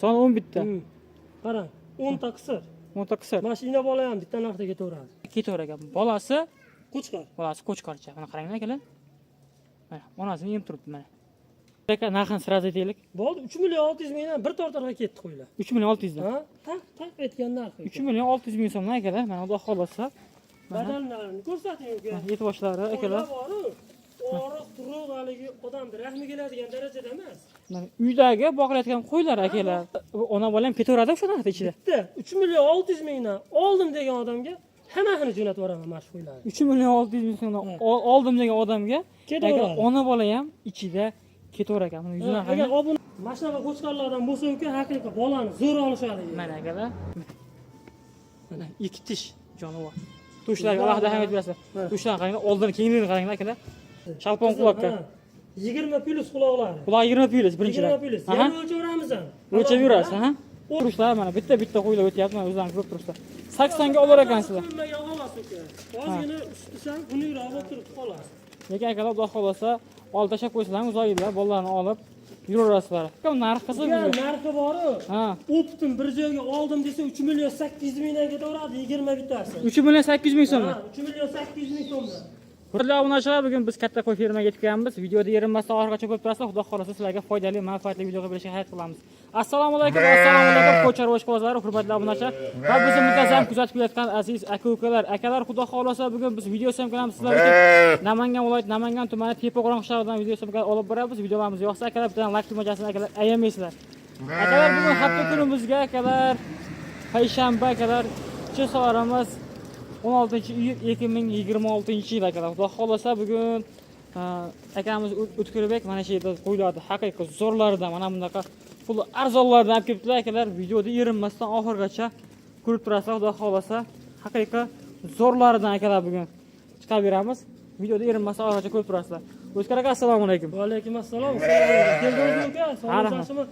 Son 10 bitta. Qarang, 10 ta qisir. 10 ta qisir. Mashina bola ham bitta narxda ketaveradi. Ketaver ekan. Bolasi Qo'chqor. qo'chqorcha. Mana qaranglar akalar. Mana onasini yem turibdi mana. Aka narxini sraz aytaylik. Bo'ldi 3 million 600 mingdan bir tortarga ketdi qo'ylar. 3 million 600 dan. Ha? Tak aytgan narxi. 3 million 600 ming so'mdan akalar. Mana Xudo xolasa. Badallarni ko'rsating uka. Yetib boshlari akalar. Oriq turuq haligi odamni rahmi keladigan darajada emas. Mana uydagi boqilayotgan qo'ylar akalar. Ona bola ham ketaveradi o'sha narxda ichida. Bitta 3 million 600 mingdan oldim degan odamga hammasini jo'natib yuboraman mana shu qo'ylarni. 3 million 600 ming so'mdan oldim degan odamga Ketaveradi. ona bola ham ichida ketaver ekan. Buni yuzini Agar obuna mana shunaqa qo'chqorlardan bo'lsa uka, haqiqiy bolani zo'r olishadi. mana akalar. Mana ikki tish jonivor. Tushlarga alohida ahamiyat berasiz. Tushlarni qaranglar, oldini kengligini qaranglar akalar. Shalpon quloqqa. 20 plus quloqlari. Quloq 20 plus birinchilar. 20 plus. Yana o'lchaveramiz ham. O'lchab yurasiz, ha? Turishlar mana bitta qo'ylar o'tyapti, mana o'zlaringiz ko'rib turibsizlar. 80 ga olar ekansizlar. Ozgina ustisidan xunukroq bo'lib turibdi xolos. Lekin akalar Xudo xolasa olib tashlab qo'ysanglar, uzoqlar bollarni olib yuraverasizlar. Kim narx qilsa Ya narxi bor-ku. Ha. Optim bir joyga oldim desa 3 million 800 mingdan ketaveradi 20 bittasi. 3 million 800 ming so'm. 3 million 800 ming so'mdan. Hurmatli obunachilar, bugun biz katta qo'y fermaga yetib kelganmiz. Videoda yerinmasdan oxirigacha ko'rib turasizlar. Xudo xolasa sizlarga foydali, manfaatli video qilib berishga harakat qilamiz. Assalomu alaykum, qo'y chorvachi qozlari, hurmatli obunachilar va bizni muntazam kuzatib kelayotgan aziz aka-ukalar. Akalar, Xudo xolasa bugun biz video ham qilamiz sizlar uchun. Namangan viloyati, Namangan tumani Tepaqo'rg'on qishlog'idan video ham olib boramiz. Videolarimiz yoqsa akalar, bittadan like tugmachasini akalar ayamaysizlar. Akalar, bugun hafta kunimizga akalar payshanba akalar chiqaramiz. 16-iyul 2026-yil akalar. Xudo xolasa bugun akamiz O'tkirbek mana shu yerda qo'ylardi. Haqiqiy zo'rlardan, mana bunaqa pul arzonlardan olib kelibdilar akalar. Videoda yerinmasdan oxirigacha ko'rib turasizlar. Xudo xolasa haqiqiy zo'rlardan akalar bugun chiqarib beramiz. Videoda yerinmasdan oxirigacha ko'rib turasizlar. O'tkir aka, assalomu alaykum. Va alaykum assalom. Keldingiz uka? Sog'liqmi?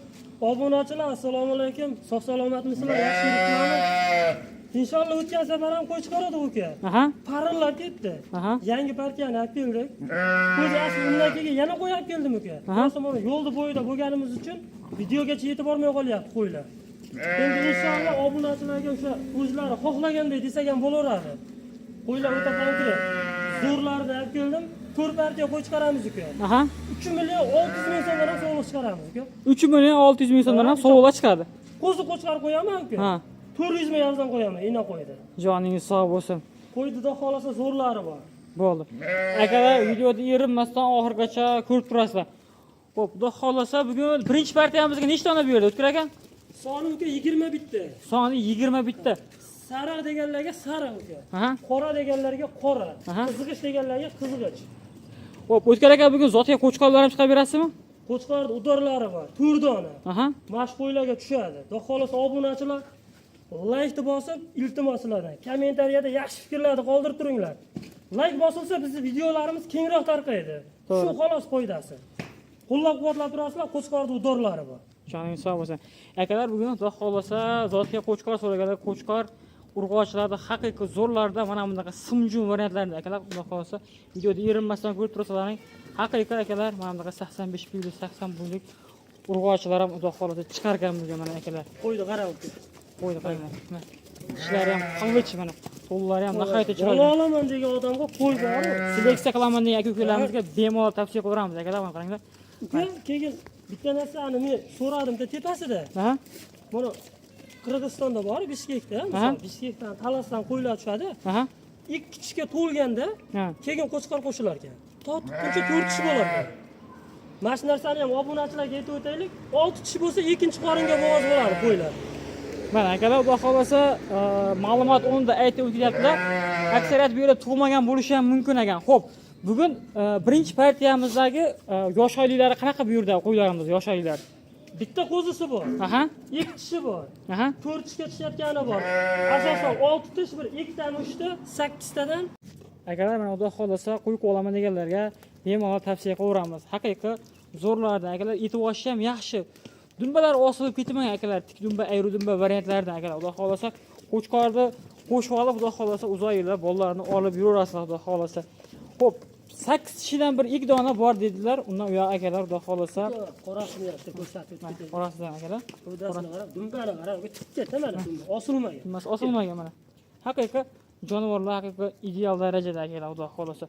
Obunachilar, assalomu alaykum. Sog' salomatmisizlar? Yaxshi yuribsizlarmi? Inshaalloh o'tgan safar ham qo'y chiqaradi uka. Aha. Parillab ketdi. Aha. Yangi partiyani olib keldik. Ko'zi asli undan keyin yana qo'y olib keldim uka. Mana yo'lda bo'yida bo'lganimiz uchun videogacha yetib bormay qolyapti qo'ylar. Endi inshaalloh obunachilarga o'sha o'zlari xohlagandek desak ham bo'laveradi. Qo'ylar o'ta konkret. Zo'rlarni olib keldim. 4 partiya qo'y chiqaramiz uka. Aha. 3 million 600 ming so'mdan ham sog'liq chiqaramiz uka. 3 million 600 ming so'mdan ham sovg'a chiqadi. Qo'zi qo'chqar qo'yaman uka. Ha. 400 ming yozdan qo'yaman, ina qo'ydi. Joningiz sog' bo'lsin. Qo'ydida xolasa zo'rlari bor. Bo'ldi. Akalar, videoda yerinmasdan oxirigacha ko'rib turasizlar. Xo'p, xudo xolasa bugun birinchi partiyamizga nechta ona berdi, O'tkir aka? Soni uka 20 bitta. Soni 20 bitta. Sariq deganlarga sariq uka. Aha. Qora deganlarga qora. Aha. Qizg'ish deganlarga qizg'ich. Xo'p, O'tkir aka bugun zotga qo'chqorlar ham chiqarib berasizmi? Qo'chqorning udorlari bor. 4 dona. Aha. Mash qo'ylarga tushadi. Xudo xolasa obunachilar like bosib, iltimos sizlardan kommentariyada yaxshi fikrlarni qoldirib turinglar. Like bosilsa bizning videolarimiz kengroq tarqaydi. Shu xolos foydasi. Qo'llab-quvvatlab turasizlar, qo'chqorning udorlari bor. Joningiz sog' bo'lsin. Akalar, bugun xudo xolasa zotga qo'chqor so'raganlar, qo'chqor urg'ochilarda haqiqiy zo'rlarda mana bunaqa simjum variantlarni akalar xudo xolasa videoda yerinmasdan ko'rib turasizlar. Haqiqiy akalar mana bunaqa 85 pullik, 80 pullik urg'ochilar ham xudo xolasa chiqargan bugun mana akalar. Qo'ydi qarab. Qo'ydi qaranglar. Ishlari ham qilg'ich mana. To'llari ham nihoyatda chiroyli. Bola olaman degan odamga qo'y bor. Seleksiya qilaman degan aka-ukalarimizga bemalol tavsiya qilaveramiz akalar, mana qaranglar. Keyin bitta narsani men so'radim-da tepasida. Ha? Mana Qirg'izistonda bor, Bishkekda, misol Bishkekdan Talasdan qo'ylar tushadi. Aha. 2 kishga to'lganda keyin qo'chqor qo'shilar ekan. Tortguncha 4 kishi bo'lar ekan. Mana shu narsani ham obunachilarga aytib o'taylik. 6 kishi bo'lsa, ikkinchi qoringa bo'g'oz bo'ladi qo'ylar. Mana akalar, xudo xolasa ma'lumot o'nda aytib o'tyaptilar. Aksariyat bu yerda tug'magan bo'lishi ham mumkin ekan. Xo'p, bugun birinchi partiyamizdagi yosh oyliklari qanaqa bu yerda qo'ylarimiz, yosh oyliklar? Bitta qo'zisi bor. Aha. 2 tishi bor. Aha. 4 tishga tushayotgani bor. Asosan 6 tish, bir 2 ta mushti, 8 tadan. Akalar, mana xudo xolasa qo'y qolaman deganlarga bemalol tavsiya qilaveramiz. Haqiqiy zo'rlarda akalar yetib olishi ham yaxshi. Dumbalar osilib ketmagan akalar, tik dumba, ayru dumba variantlardan akalar. Xudo xolasa qo'chqorni qo'shib olib, xudo xolasa uzoq yillar bollarni olib yuraverasizlar, xudo xolasa. Xo'p, 8 kishidan bir 2 dona bor dedilar. Undan u yoq akalar xudo xolasa Qorasini yaxshi ko'rsatib ketdi. orasidan akalar. Udasini qarab, dumbani qarab, tikka mana dumba, osilmagan. Mas osilmagan mana. Haqiqiy jonivorlar haqiqiy ideal darajada akalar xudo xolasa.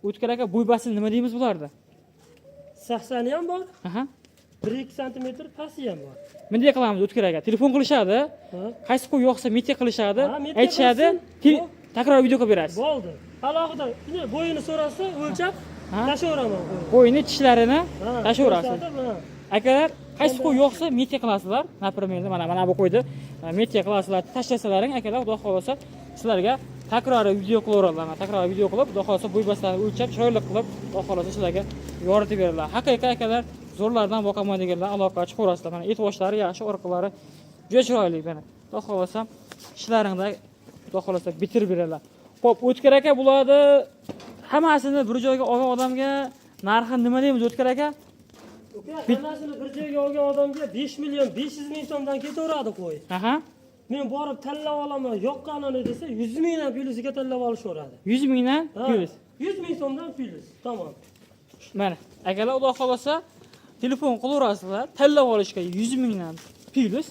O'tkir aka bo'ybasi nima deymiz bularda? 80 ham bor, Aha. 1-2 sm pasti ham bor. Bunday qilamiz O'tkir aka. Telefon qilishadi. Ha? Qaysi qo'y yo'qsa media qilishadi. Ha, media Aytishadi. qilsin. Takror video qilib berasiz. Bo'ldi. Alohida bo'yini so'rasa, o'lchab Ha? tashlayveraman. Qo'yni tishlarini Ha, tashlayverasiz. ko'rsatib, ha. Akalar qaysi qo'y yo'qsa media qilasizlar. Например, mana bu qo'yni media qilasizlar, tashlasalaring akalar xudo xolasa sizlarga takror video qilaveradilar. Takror video qilib, xudo xolasa bo'ybaslarini o'lchab, chiroyli qilib, xudo xolasa sizlarga yoritib beradilar. Haqiqiy akalar zo'rlardan boqaman deganlar aloqa chiqarasizlar. Mana et boshlari yaxshi, orqalari juda chiroyli mana. Xudo xolasa ishlaringda xudo xolasa bitirib beradilar. Xo'p, O'tkir aka bo'ladi. Hammasini bir joyga olgan odamga narxi nima deymiz O'tkir aka? Hammasini bir joyga olgan odamga 5 million 500 ming so'mdan ketaveradi qo'y. Aha. Men borib tanlab olaman, yoqqanini desa 100 mingdan plyusiga tanlab olishaveradi. 100 mingdan plyus. 100 ming so'mdan plyus. Tamam. Mana, akalar xudo xolasa telefon qilaverasizlar, tanlab olishga 100 mingdan plyus.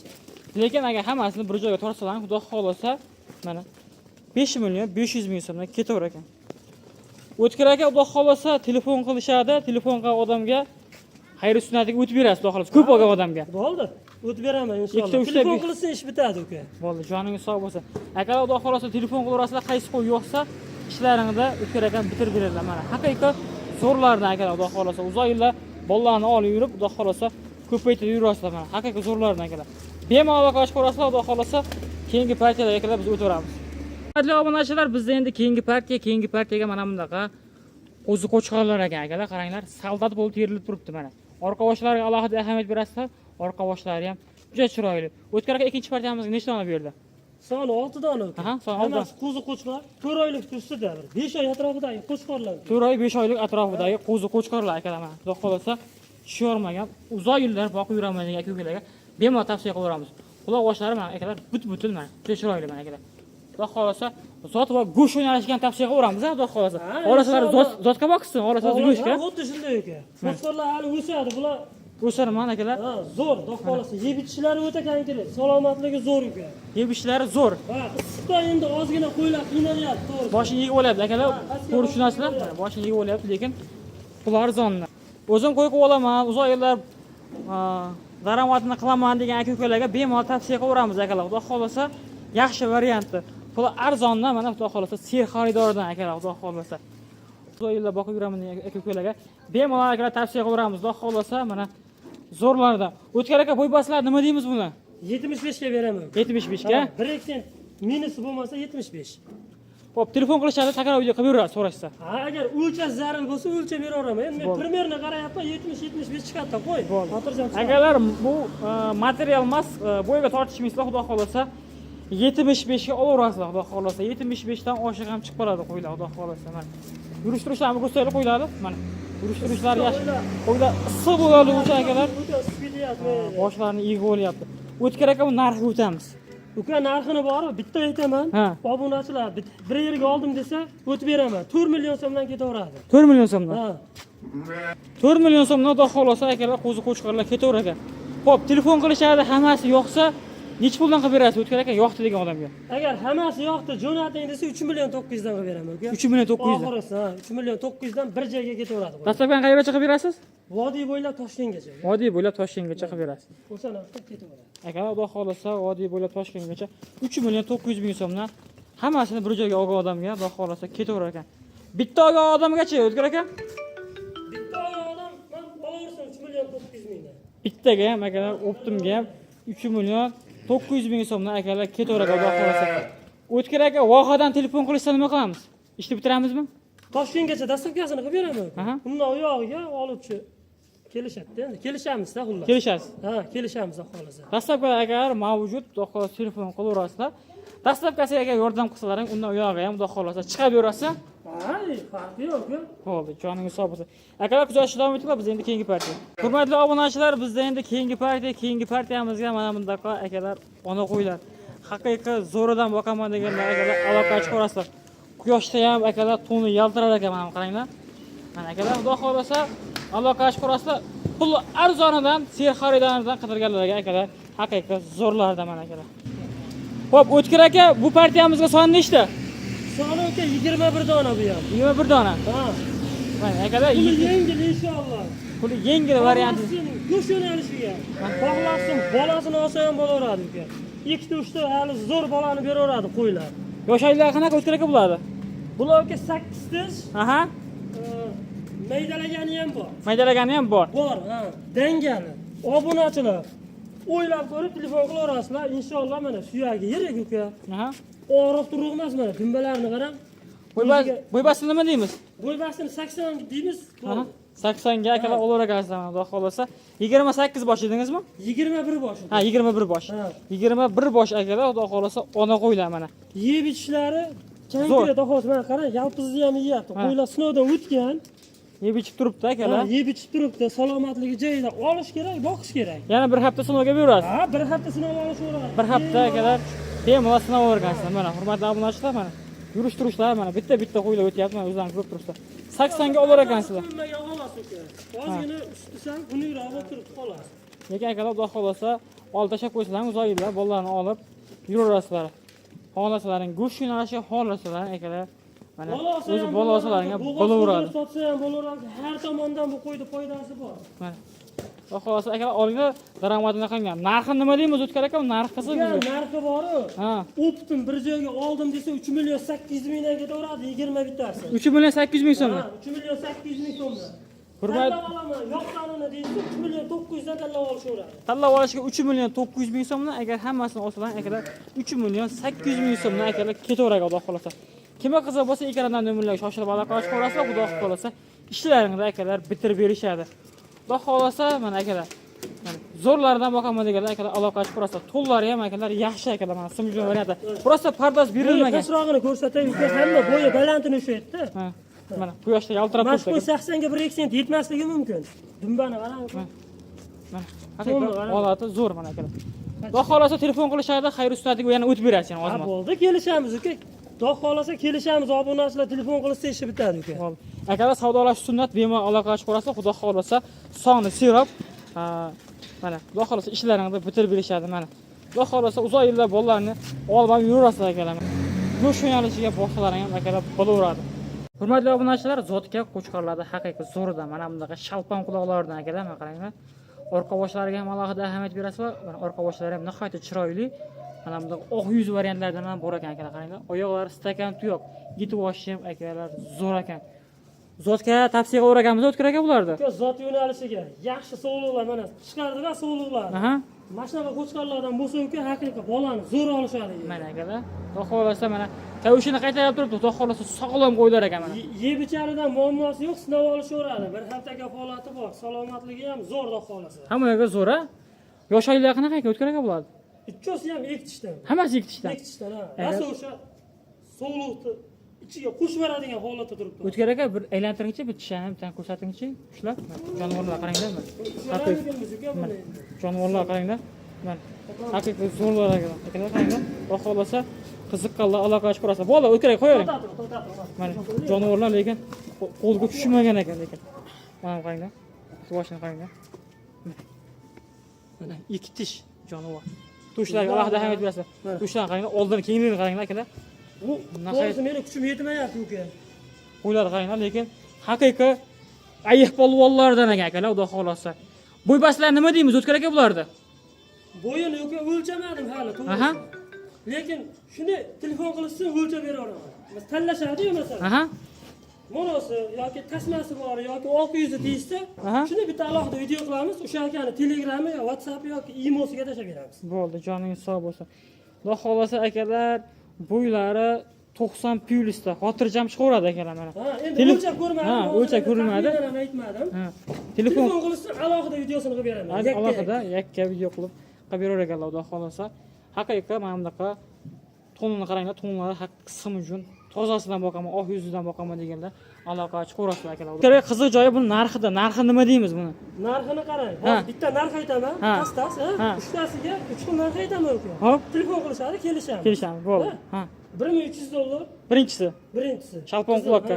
Lekin agar hammasini bir joyga tortsalar, xudo xolasa mana 5 million 500 ming so'mdan ketaver ekan. O'tkir aka xudo xolasa telefon qilishadi, telefon qilgan odamga xayr sunnatiga o'tib berasiz, xudo xolasa ko'p olgan odamga. Bo'ldi. O'tib beraman Ikkita, inshaalloh. uchta, Telefon besh- qilsa ish bitadi uka. Bo'ldi, joningiz sog' bo'lsin. Akalar xudo xolasa telefon qilaverasizlar, qaysi qo'y yo'qsa ishlaringizda O'tkir aka bitirib beradilar. Mana haqiqiy zo'rlardan akalar xudo xolasa uzoq yillar bolalarni olib yurib, xudo xolasa ko'paytirib yurasizlar mana. Haqiqiy zo'rlardan akalar. Bemalol aloqa chiqarasizlar, xudo xolasa keyingi partiyalarga akalar biz o'taveramiz. Hurmatli obunachilar, bizda endi keyingi partiyaga mana bunaqa o'zi qo'chqorlar ekan akalar, qaranglar, soldat bo'lib terilib turibdi mana. Orqa boshlariga alohida ahamiyat berasizlar. Orqa boshlari ham juda chiroyli. O'tkir aka ikkinchi partiyamizga nechta dona berdi? Soni 6 dona uka. Aha, soni 6 dona. Hammasi qo'zi qo'chqor, 4 oylik ustida bir 5 oy atrofidagi qo'chqorlar. 4 oy 5 oylik atrofidagi qo'zi qo'chqorlar akalar mana. Xudo xolasa tushormagan, uzoq yillar boqib yuraman degan aka-ukalarga bemalol tavsiya qilaveramiz. Quloq boshlari mana akalar but-butul mana. Juda chiroyli mana akalar. Xudo xolasa zot va go'sht o'ynalashgan tavsiya qilaveramiz, xudo xolasa. Orasalar zotga boqsin, orasalar go'shtga. Xuddi shunday uka. Qo'chqorlar hali o'sadi, bular O'sarman akalar. ha, zo'r, xudo xolasa. Yeb ichishlari o'ta kerak, salomatligi zo'r uka. Yeb ishlari zo'r. Ha, issiqda endi ozgina qo'ylar qiynalyapti, to'g'ri. Boshini yegib olyapti akalar. Ko'rish tushunasizlar? Boshini yegib olyapti, lekin pul arzonlar. O'zim qo'y qilib olaman, uzoq yillar daromadini qilaman degan aka-ukalarga bemalol tavsiya qilaveramiz akalar. Xudo xolasa yaxshi variantdir. Pul arzondan mana xudo xolasa ser xaridoridan akalar, xudo xolasa. Uzoq yillar boqib yuraman degan aka-ukalarga bemalol akalar tavsiya qilaveramiz. Xudo xolasa mana zo'rlardan. O'tkir aka bo'ybaslar nima deymiz buni? 75 ga beraman. 75 ga. 1 sent minusi bo'lmasa 75. Xo'p, telefon qilishadi, takror video qilib beradi, so'rashsa. Ha, agar o'lchash zarur bo'lsa o'lchab beraveraman. Endi men primerni qarayapman, 70-75 chiqadi, qo'y. Xotirjam chiqadi. Akalar bu material emas, bo'yiga tortishmaysizlar, xudo xolasa 75 ga olaverasizlar, xudo xolasa 75 dan oshiq ham chiqib qoladi qo'ylar, xudo xolasa. Mana yurishtirishlarni ko'rsataylik qo'ylarni. Mana yurishtirishlari yaxshi. Qo'ylar issiq bo'ladi o'sha akalar. Boshlarini egib olyapti. O'tkir aka bu narxga o'tamiz. Uka narxini borib bitta aytaman. Ha. Obunachilar bir yerga oldim desa o'tib beraman. 4 million so'mdan ketaveradi. 4 million so'mdan. Ha. 4 million so'mdan xudo xolasa akalar qo'zi qo'chqorlar ketaver ekan. Xo'p, telefon qilishadi, hammasi yo'qsa necha puldan qilib berasiz O'tkir aka yo'qdi degan odamga? Agar hammasi yo'qdi, jo'nating desa 3 million 900 dan qilib beraman uka. 3 million 900 dan. Oxirisi, ha, 3 million 900 dan bir joyga ketaveradi. Dastlabki qayerga chiqib berasiz? Vodiy bo'ylab Toshkentgacha. Vodiy bo'ylab Toshkentgacha qilib berasiz. O'sha narxda ketaveradi. Agar xudo xolasa vodiy bo'ylab Toshkentgacha 3 million 900 ming so'mdan hammasini bir joyga olgan odamga xudo xolasa ketaverar ekan. Bitta olgan odamgacha O'tkir aka? Bitta odam men olaversin 3 million 900 mingdan. Bittaga ham akalar optimga ham 3 million 900 ming so'mdan akalar ketaverar xudo xolasa. O'tkir aka vohadan telefon qilishsa nima qilamiz? Ishni bitiramizmi? Toshkentgacha dastavkasini qilib beraman. Aha. Undan u yog'iga oluvchi kelishadi endi. Kelishamiz-da xullas. Kelishasiz. Ha, kelishamiz xohlasa. Dastlabki agar mavjud xudo xolasa telefon qilaverasizlar. Dastlabkasiga agar yordam qilsalaring, undan u yog'iga ham xudo xolasa chiqib berasiz. Hay, farqi yo'q. Bo'ldi, joningiz sog' bo'lsin. Akalar kuzatishni davom etinglar, biz endi keyingi partiya. Hurmatli obunachilar, bizda endi keyingi partiyamizga mana bundaqa akalar ona qo'ylar. Haqiqiy zo'ridan boqaman deganlar akalar aloqa chiqarasizlar. Quyoshda ham akalar to'ni yaltirar ekan, mana qaranglar. Mana akalar, xudo xolasa aloqa qurasizlar. Pul arzonidan, ser xaridorlaridan qidirganlarga akalar, haqiqiy zo'rlarda mana akalar. Xo'p, O'tkir aka, bu partiyamizga soni nechta? Soni aka 21 dona bu ham. 21 dona. Ha. Mana akalar, Puli yengil inshaalloh. puli yengil varianti. Go'sht yo'nalishiga. Bog'lasin, bolasini olsa ham bo'laveradi uka. 2-3 ta hali zo'r bolani beraveradi qo'ylar. Yosh oylar qanaqa O'tkir aka bo'ladi? Bular aka 8 tish, Aha. maydalagani ham bor. Maydalagani ham bor. Bor, ha. Dangali. Obunachilar. O'ylab ko'rib telefon qilaverasizlar. Inshaalloh mana suyagi yirik uka. Aha. Og'riq turuq emas mana, dumbalarini qarang. Bo'ybasini nima deymiz? Bo'ybasini 80 deymiz. Aha. 80 ga akalar olar ekansiz mana, xudo xolasa. 28 bosh edingizmi? 21 bosh. Ha, 21 bosh. Ha. 21 bosh akalar, xudo xolasa ona qo'ylar mana. Yeb ichishlari chankira dohos mana qarang, yalpizni ham yeyapti. Qo'ylar sinovdan o'tgan. Yeb ichib turibdi akalar. Yeb ichib turibdi, salomatligi joyida olish kerak, boqish kerak. Yana bir hafta sinovga berasiz. Ha, bir hafta sinov olishaveradi. Bir hafta akalar bemalol sinov o'rgansizlar. Mana hurmatli obunachilar mana. Yurish turishlar mana bitta qo'ylar o'tyapti, mana o'zlaringiz ko'rib turibsizlar. 80 ga olar ekansizlar. Nimaga olasiz uka? Ozgina ustisidan xunukroq bo'lib turib qolasiz. Lekin akalar xudo xolasa olib tashlab qo'ysanglar, uzoqlar bolalarni olib yuraverasizlar. Xohlasalaring go'sht yo'nalishi, xohlasalaring akalar mana o'zi bolasalaringga bo'laveradi. Sotsa ham bo'laveradi. Har tomondan bu qo'yda foydasi bor. Mana. Xudo xolasa akalar olinglar, daromadini qilgan. Narxi nima deymiz O'tkir aka? Narx qilsa Uka, narxi bor-ku. Ha. Optim bir joyga oldim desa 3 million 800 mingdan ketaveradi 20 bittasi. 3 million 800 ming so'm. Ha, 3 million 800 ming so'mdan. Hurmat. Yoqqanini deysiz 3 million 900 dan tanlab olishaveradi. Tanlab olishga 3 million 900 ming so'mdan agar hammasini olsalar akalar 3 million 800 ming so'mdan akalar ketaveradi xudo xolasa. Kimga qiziq bo'lsa ekrandan nomerlarga shoshilib aloqa qilib qo'yasizlar, xudo xolasa ishlaringizda akalar bitirib berishadi. Xudo xolasa mana akalar. Mana zo'rlardan boqaman deganlar akalar aloqa qilib qo'yasizlar. To'llari ham akalar yaxshi akalar mana simjon varianti. Prosta pardoz berilmagan. Kasrog'ini ko'rsatay, hamma bo'yi balandini o'shatdi. Ha. Mana quyoshda yaltirab turibdi. Mashqo 80 ga 1 sent yetmasligi mumkin. Dumbani qarang. Mana haqiqatan holati zo'r mana akalar. Xudo xolasa telefon qilishadi, xayr ustatiga yana o'tib berasiz yana ozmi. Bo'ldi, kelishamiz uka. Xudo xolasa kelishamiz, obunachilar telefon qilsa ishi bitadi uka. Akalar savdolash sunnat, bemalol aloqa qilib qo'yasizlar, xudo xolasa sonni serob mana xudo xolasa ishlaringni bitirib berishadi mana. Xudo xolasa uzoq yillar bolalarni olib yuraverasizlar akalar. Go'sht yo'nalishiga boshqalaring ham akalar bo'laveradi. Hurmatli obunachilar, zotga qo'chqorlarda haqiqiy zo'rida mana bunaqa shalpon quloqlardan akalar, mana qaranglar. Orqa boshlariga ham alohida ahamiyat berasizlar. Mana orqa boshlari ham nihoyatda chiroyli. Mana bunday oq yuz variantlardan ham bor ekan akalar, qaranglar. Oyoqlari stakan tuyoq, yetib olishi ham akalar zo'r ekan. Zotga tavsiya qilib O'tkir aka bulardi. Zot yo'nalishiga yaxshi sovliqlar mana chiqardilar sovliqlar. Aha. Mashinaga qo'chqorlardan bo'lsa uka haqiqiy bolani zo'r olishadi. Mana akalar. Xudo xolasa mana kavushini qaytarib turibdi. Xudo xolasa sog'lom qo'ylar ekan mana. Yeb icharidan muammosi yo'q, sinov olishaveradi. Bir haftaga holati bor, salomatligi ham zo'r xudo xolasa. Hammaga zo'r a? Yosh oylar qanaqa ekan O'tkir aka bo'ladi? Ikkosi ham ekitishdan. Hammasi ekitishdan. Ekitishdan ha. Rasa o'sha sovliqni ichiga qo'shib beradigan holatda turibdi. O'tkir aka bir aylantiringchi, bir tishani bitta ko'rsatingchi, ushlab. Jonivorlar qaranglar mana. Haqiqiy jonivorlar qaranglar. Mana haqiqiy zo'rlar akalar. Akalar qaranglar. Xudo xolasa qiziqqanlar aloqa qilib qo'yasizlar. Bo'ldi, O'tkir aka qo'yavering. Mana jonivorlar lekin qo'lga tushmagan ekan lekin. Mana qaranglar. Boshini qaranglar. Mana ikki tish jonivor. Tushlarga alohida ahamiyat berasizlar. Tushlarni qaranglar, oldini kengligini qaranglar akalar. Bu to'g'risi meni kuchim yetmayapti uka. Qo'ylar qaranglar, lekin haqiqiy ayiq polvonlardan ekan akalar, xudo xolasa. Bo'ybaslar nima deymiz O'tkir aka bulardi? Bo'yini uka o'lchamadim hali to'g'risi. Aha. Lekin shuni telefon qilishsa o'lchab beraveraman. Biz tanlashadi-yu masalan. Aha. Monosi yoki tasmasi bor yoki oq yuzi deysa, shuni bitta alohida video qilamiz. O'sha akani Telegram'i yo WhatsApp yoki Imosiga tashlab beramiz. Bo'ldi, joningiz sog' bo'lsin. Xudo xolasa akalar, bo'ylari 90 plyusda xotirjam chiqaveradi akalar mana. Ha, endi o'lchab ko'rmadim. Ha, o'lchab ko'rilmadi. Aytmadim. Ha. Telefon qilsa alohida videosini qilib beraman. Alohida yakka video qilib berar ekanlar, xudo xolasa. Haqiqiy mana bunaqa tonini qaranglar, tonlari haqiqiy simjon. Tozasidan boqaman, oq yuzidan boqaman deganlar aloqa chiqaverasizlar akalar. Kerak qiziq joyi buni narxida. Narxi nima deymiz buni? Narxini qarang. Hozir bitta narx aytaman. Pastas, uchtasiga 3 xil narx aytaman uka. Hop. Telefon qilishadi, kelishamiz. Kelishamiz, bo'ldi. Ha. $1300. Birinchisi. Birinchisi. Shalpon quloqqa.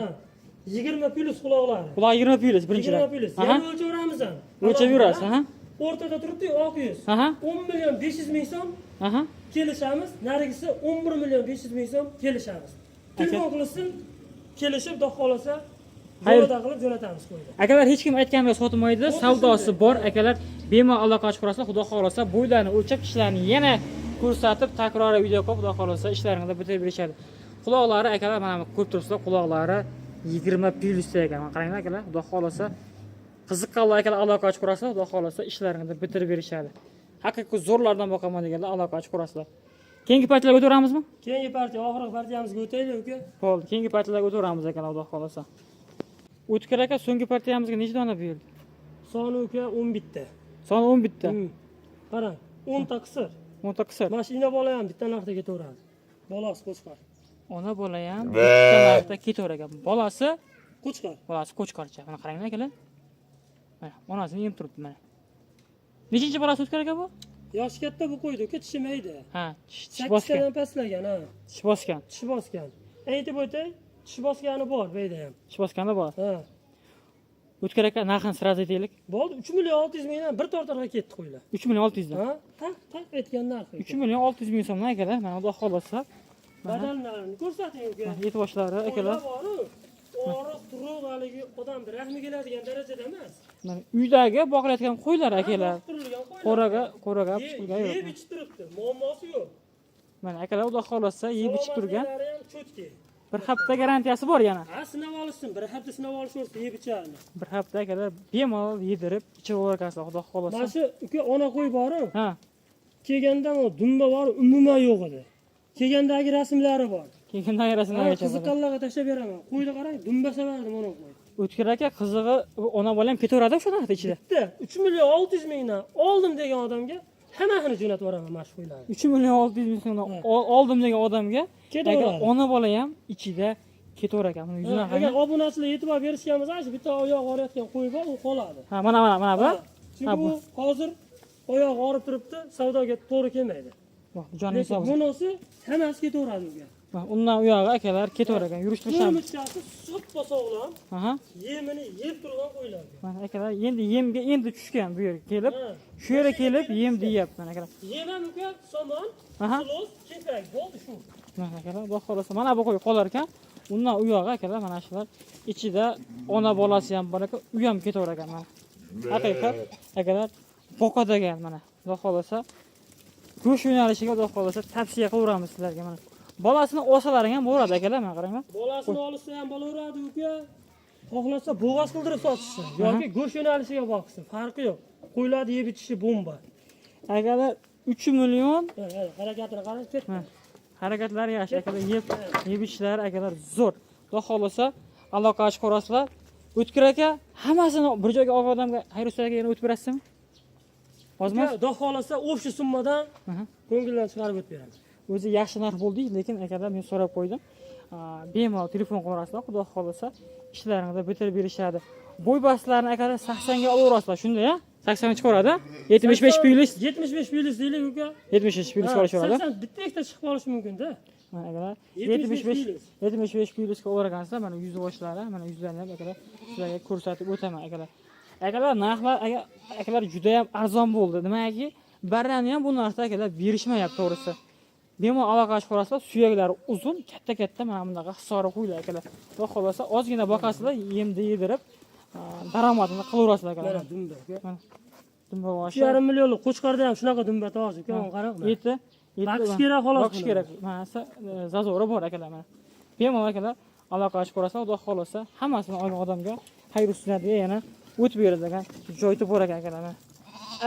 20 plus quloqlari. Quloq 20 plyus birinchidan. 20 plus. Yana o'lchaveramiz ham. O'lchab yurasiz, ha? O'rtada turibdi-yu, oq yuz. Aha. 10 million 500 ming so'm Aha. kelishamiz. Narigisi 11 million 500 ming so'm kelishamiz. Telefon qilsin, kelishib xudo xolasa zo'rada qilib jo'natamiz qo'ydi. Akalar hech kim aytganidek sotmaydi, savdosi bor. Akalar bemalol aloqa chiqarasizlar, xudo xolasa bo'ylarni o'lchab, ishlarini yana ko'rsatib, takroriy video qilib, xudo xolasa ishlaringizni bitirib berishadi. Quloqlari akalar mana ko'rib turibsizlar, quloqlari 20 plyusda ekan. Mana qaranglar akalar, xudo xolasa qiziqqanlar akalar aloqa chiqarasizlar, xudo xolasa ishlaringizni bitirib berishadi. Haqiqiy zo'rlardan boqaman deganlar aloqa chiqarasizlar. Keyingi partiyalarga o'taramizmi? Keyingi partiya, oxirgi partiyamizga o'taylik, uka. Bo'ldi, keyingi partiyalarga o'tamiz akalar, xudo xolasa. O'tkir aka so'nggi partiyamizga necha dona buyurdi? Soni uka 11 ta. Soni 11 ta. Qarang, 10 ta qisir. 10 ta qisir. Mashina bola ham bitta narxda ketaveradi. Bolasi qo'chqor. Ona bola ham bitta narxda ketaverar. Bolasi Qo'chqor. qo'chqorcha. Mana qaranglar akalar. Mana onasini yem turibdi mana. Nechinchi bolasi o'tkir aka bu? Yoshi katta bu qo'ydi, uka tishimaydi. Ha, tish bosgan. 8 tadan pastlagan, ha. Tish bosgan. Tish bosgan. Aytib o'tay, tish bosgani bor bu yerda ham. Tish bosganda bor. Ha. O'tkir aka narxini sirasi aytaylik. Bo'ldi, 3 million 600 mingdan bir tortarga ketdi qo'ylar. 3 million 600 dan. Ha? Tak aytgan narxi. 3 million 600 ming so'mdan akalar. Mana xudo xolasa. Badallarni ko'rsating uka. Yet boshlari akalar. Oriq turuq haligi odamni rahmi keladigan darajada emas. Mana uydagi boqilayotgan qo'ylar akalar. Qo'raga pishqilgan yo'q. Yeb ichib turibdi, muammosi yo'q. Mana akalar xudo xolasa yeb ichib turgan. Salomatlari ham cho'tki. Bir hafta garantiyasi bor yana. Ha, sinab olishsin, bir hafta sinab olishaversa yeb ichadi. Bir hafta akalar bemalol yedirib ichib olarsizlar xudo xolasa. Mana shu uka ona qo'y bor-ku. Ha. Kelganda o dumba bor, umuman yo'q edi. Kelgandagi rasmlari bor. Keyin ayrasinlarga chiqadi. Qiziqqanlarga tashlab beraman. Qo'yni qarang, dumba savardi mana qo'y. O'tkir aka qizig'i ona bola ham ketaveradi o'sha narxda ichida. Bitta 3 million 600 mingdan oldim degan odamga hammasini jo'natib yuboraman mana shu qo'ylarni. 3 million 600 ming so'mdan oldim degan odamga Ketaveradi. ona bola ham ichida ketaverar ekan. Buni yuzini Agar qarang. obunachilar e'tibor berishganmiz, shu bitta oyoq og'riyotgan qo'y bor, u qoladi. Ha, mana bu. Chunki u hozir oyoq og'rib turibdi, savdoga to'g'ri kelmaydi. Bak jonim sog'. Bunisi hammasi ketaveradi unga. Undan u yog'i akalar ketaverar ekan. Yurishtirishamiz. Qo'ymichasi soppa sog'lom, Aha. yemini yeb turgan qo'ylar. Mana akalar endi yemga endi tushgan bu yerga kelib, shu yerga kelib yem deyapti mana akalar. Yem ham uka, somon, Aha. silos, kerak bo'ldi shu. Mana akalar, xudo xolasa mana bu qo'y qolar ekan. Undan u yog'i akalar mana shular ichida ona bolasi ham bor ekan, u ham ketaverar ekan mana. Haqiqat akalar boqadigan mana. Xudo xolasa go'sht yo'nalishiga xudo xolasa tavsiya qilaveramiz sizlarga mana. Bolasini olsalaring ham bo'ladi akalar, mana qaranglar. Bolasini olsa ham bo'laveradi uka. Xohlasa bo'g'oz qildirib sotishsin yoki go'sht yo'nalishiga boqsin, farqi yo'q. Qo'ylarni yeb ichishi bomba. Akalar 3 million Harakatini qarang, ketdi. harakatlari yaxshi akalar, yeb ichishlari akalar zo'r. Xudo xolasa aloqa chiqarasizlar. O'tkir aka hammasini bir joyga olgan odamga xayruslarga yana o'tib berasizmi? Ozmi? Xudo xolasa o'sha summadan ko'ngildan chiqarib o'tib beramiz. O'zi yaxshi narx bo'ldi, lekin akalar men so'rab qo'ydim. Bemalol telefon qilaverasizlar, xudo xolasa ishlaringizni bitirib berishadi. Bo'y bastlarni akalar 80 ga olaverasizlar, shunday a? 80 chiqaradi. 75 plyus. 75 plyus deylik uka. 75 plyus qolishaveradi. 80 bitta ikkita chiqib qolishi mumkin-da. Mana akalar 75 75 plyusga olarkansizlar, mana yuz boshlari, mana yuzlarni ham akalar sizlarga ko'rsatib o'taman akalar. Akalar narxlar akalar juda ham arzon bo'ldi. Nimaga? Barrani ham bu narxda akalar berishmayapti to'g'risi. Bemalol aloqa chiqarasizlar, suyaklari uzun, katta mana bunaqa hisori qo'ylar akalar. Xudo xolasa ozgina boqasizlar, yemni yedirib, daromadini qilaverasizlar akalar. Mana dumba. Mana dumba boshi. 2,5 millionlik Qo'chqorda ham shunaqa dumba to'g'ri uka, qarang. Yeti Baqish kerak xolos. Baqish kerak. Mana zazori bor akalar mana. Bemalol akalar aloqa chiqarasizlar, xudo xolasa hammasini olgan odamga xayr sunatiga yana o'tib beradigan joy topar ekan akalar.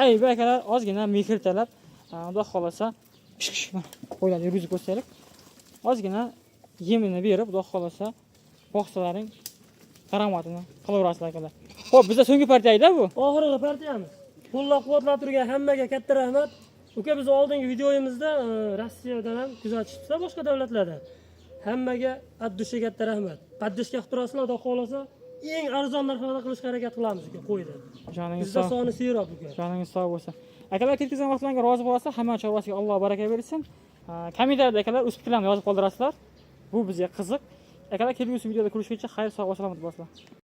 Ay, bu akalar ozgina mehr talab, xudo xolasa qo'ylarni yurgizib ko'rsaylik. Ozgina yemini berib, xudo xolasa boqsalaring daromadini qilaverasizlar akalar. Xo'p, bizda so'nggi partiya edi bu. Oxirgi partiyamiz. Qo'llab-quvvatlab turgan hammaga katta rahmat. Uka, biz oldingi videoyimizda Rossiyadan ham kuzatishibdi, boshqa davlatlardan. Hammaga addusha katta rahmat. Podдержка qilib turasizlar, xudo xolasa eng arzon narxlarda qilishga harakat qilamiz uka, qo'ydi. Joningiz Bizda sog'. soni seroq uka. Joningiz sog' bo'lsin. Akalar ketkizgan vaqtlarga rozi bo'lsa, hamma chorvasiga Alloh baraka bersin. Kommentariyada akalar o'z fikrlaringizni yozib qoldirasizlar. Bu bizga qiziq. akalar kelgusi videoda ko'rishguncha xayr sog' va salomat bo'linglar.